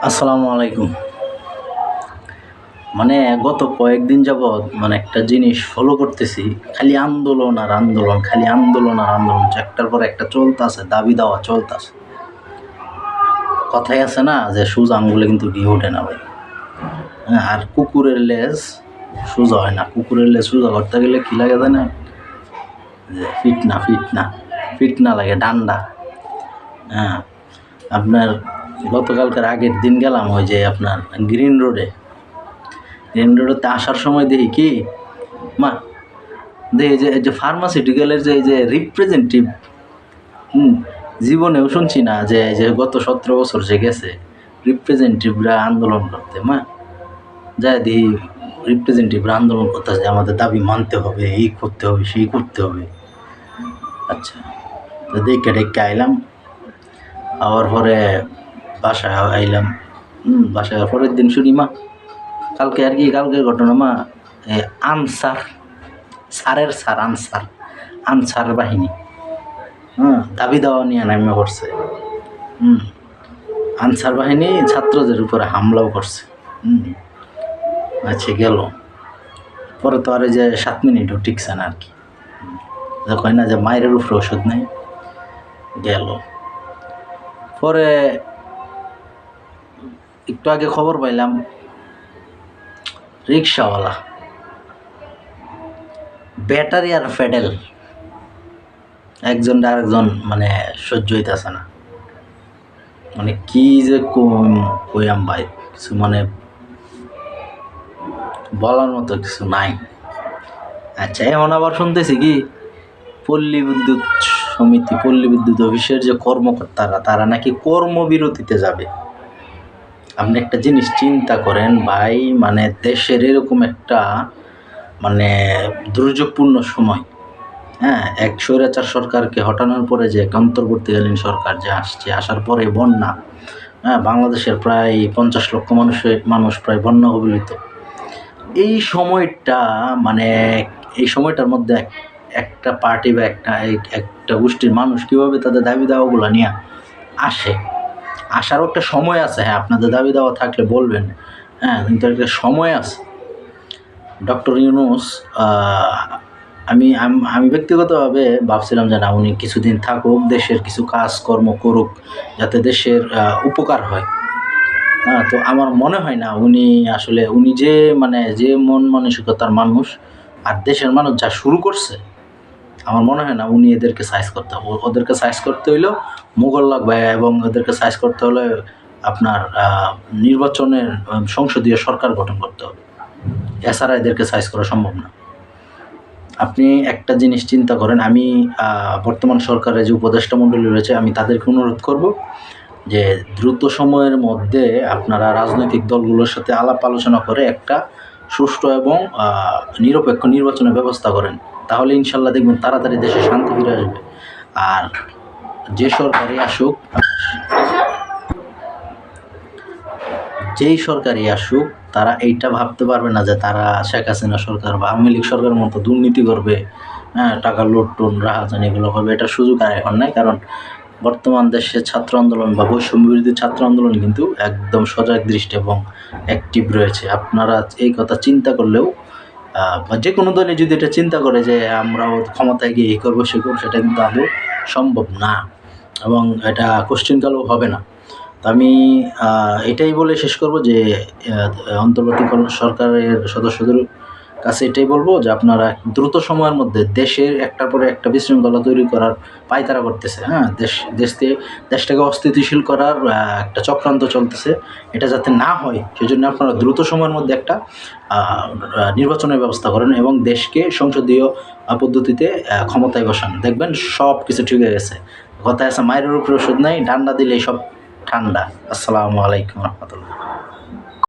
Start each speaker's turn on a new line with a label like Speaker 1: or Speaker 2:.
Speaker 1: আসসালামু আলাইকুম। মানে গত কয়েকদিন যাবৎ একটা জিনিস ফলো করতেছি। খালি আন্দোলন আর আন্দোলন, খালি আন্দোলন আর আন্দোলন। একটার পর একটা চলতাছে, দাবি দেওয়া চলতাছে। কথাই আছে না যে সোজা আঙ্গুলে কিন্তু ঘি ওঠে না ভাই। হ্যাঁ, আর কুকুরের লেজ সোজা হয় না। কুকুরের লেজ সোজা করতে গেলে কি লাগে জানে? যে ফিটনা লাগে, ডান্ডা। হ্যাঁ, আপনার গতকালকের আগের দিন গেলাম ওই যে আপনার গ্রিন রোডে। আসার সময় দেখি কি মা, দেখি যে এই যে ফার্মাসিউটিক্যালের যে রিপ্রেজেন্টেটিভ, জীবনেও শুনছি না যে গত 17 বছর যে গেছে রিপ্রেজেন্টেটিভরা আন্দোলন করতে। যায় দেখি রিপ্রেজেন্টেটিভরা আন্দোলন করতেছে, আমাদের দাবি মানতে হবে, এই করতে হবে, সেই করতে হবে। আচ্ছা, তো দেখে ডেকে আইলাম। আবার পরে বাসায় আইলাম। বাসায় পরের দিন শুনি কালকের ঘটনা আনসার আনসার বাহিনী দাবি দেওয়া নিয়ে নামে পড়ছে। আনসার বাহিনী ছাত্রদের উপরে হামলাও করছে। আচ্ছা, গেল পরে তো আর যে 7 মিনিটও টিকছে না আর কি। কয় না যে মায়ের উপরে ওষুধ নেই। গেল পরে একটু আগে খবর পাইলাম রিক্সাওয়ালা ব্যাটারি আর প্যাডেল একজন আরেকজন সহ্য হইতেছে না। কি যে কইয়াম ভাই, কিছু বলার মতো কিছু নাই। আচ্ছা, এখন আবার শুনতেছি কি পল্লী বিদ্যুৎ অফিসের যে কর্মকর্তারা তারা নাকি কর্মবিরতিতে যাবে। আপনি একটা জিনিস চিন্তা করেন ভাই, দেশের এরকম একটা দুর্যোগপূর্ণ সময়, হ্যাঁ, এক স্বৈরাচার সরকারকে হটানোর পরে যে অন্তর্বর্তীকালীন সরকার যে আসার পরে বন্যা, হ্যাঁ, বাংলাদেশের প্রায় 50 লক্ষ মানুষ প্রায় বন্যা কবলিত। এই সময়টার মধ্যে একটা পার্টি বা একটা গোষ্ঠীর মানুষ কীভাবে তাদের দাবি দাওয়াগুলো নিয়ে আসারও একটা সময় আছে। হ্যাঁ, আপনাদের দাবি দাওয়া থাকলে বলবেন, হ্যাঁ, কিন্তু একটা সময় আছে। ডক্টর ইউনূস, আমি ব্যক্তিগতভাবে ভাবছিলাম যে না, উনি কিছুদিন থাকুক, দেশের কিছু কাজকর্ম করুক, যাতে দেশের উপকার হয়। হ্যাঁ, তো আমার মনে হয় না উনি যে মন মানসিকতার মানুষ আর দেশের মানুষ যা শুরু করছে, আমার মনে হয় না উনি এদেরকে সাইজ করতে হবে। ওদেরকে সাইজ করতে হইলেও মুঘল লাগবে, এবং ওদেরকে সাইজ করতে হলে আপনার নির্বাচনের সংসদীয় সরকার গঠন করতে হবে। এছাড়া এদেরকে সাইজ করা সম্ভব না। আপনি একটা জিনিস চিন্তা করেন, আমি বর্তমান সরকারের যে উপদেষ্টা মণ্ডলী রয়েছে, আমি তাদেরকে অনুরোধ করব যে দ্রুত সময়ের মধ্যে আপনারা রাজনৈতিক দলগুলোর সাথে আলাপ আলোচনা করে একটা সুষ্ঠু এবং নিরপেক্ষ নির্বাচনের ব্যবস্থা করেন। তাহলে ইনশাল্লাহ দেখবেন তাড়াতাড়ি দেশে শান্তি ফিরে আসবে। আর যেই সরকারই আসুক তারা এইটা ভাবতে পারবে না যে তারা শেখ হাসিনা সরকার বা আওয়ামী লীগ সরকারের মতো দুর্নীতি করবে, হ্যাঁ, টাকা লুটটুন রাহাজানি এগুলো করবে। এটা সুযোগ আর এখন নাই, কারণ বর্তমান দেশে ছাত্র আন্দোলন বা বৈষম্য বিরোধী ছাত্র আন্দোলন কিন্তু একদম সজাগ দৃষ্টি এবং অ্যাক্টিভ রয়েছে। আপনারা এই কথা চিন্তা করলেও বা যে কোনো দলে যদি এটা চিন্তা করে যে আমরাও ক্ষমতায় গিয়ে এই করবো সে করবো, সেটা কিন্তু আদৌ সম্ভব না, এবং এটা কোশ্চেনকালও হবে না। তো আমি এটাই বলে শেষ করব যে অন্তর্বর্তীকালীন সরকারের সদস্যদের কাছে এটাই বলবো যে আপনারা দ্রুত সময়ের মধ্যে দেশের একটার পরে একটা বিশৃঙ্খলা তৈরি করার পায়তারা করতেছে। হ্যাঁ, দেশটাকে অস্থিতিশীল করার একটা চক্রান্ত চলতেছে। এটা যাতে না হয় সেজন্য আপনারা দ্রুত সময়ের মধ্যে একটা নির্বাচনের ব্যবস্থা করেন এবং দেশকে সংসদীয় পদ্ধতিতে ক্ষমতায় বসান। দেখবেন সব কিছু ঠিক হয়ে গেছে। কথায় আছে মায়ের উপরে ওষুধ নাই, ডান্ডা দিলেই সব ঠান্ডা। আসসালামু আলাইকুম রহমতুল্লাহ।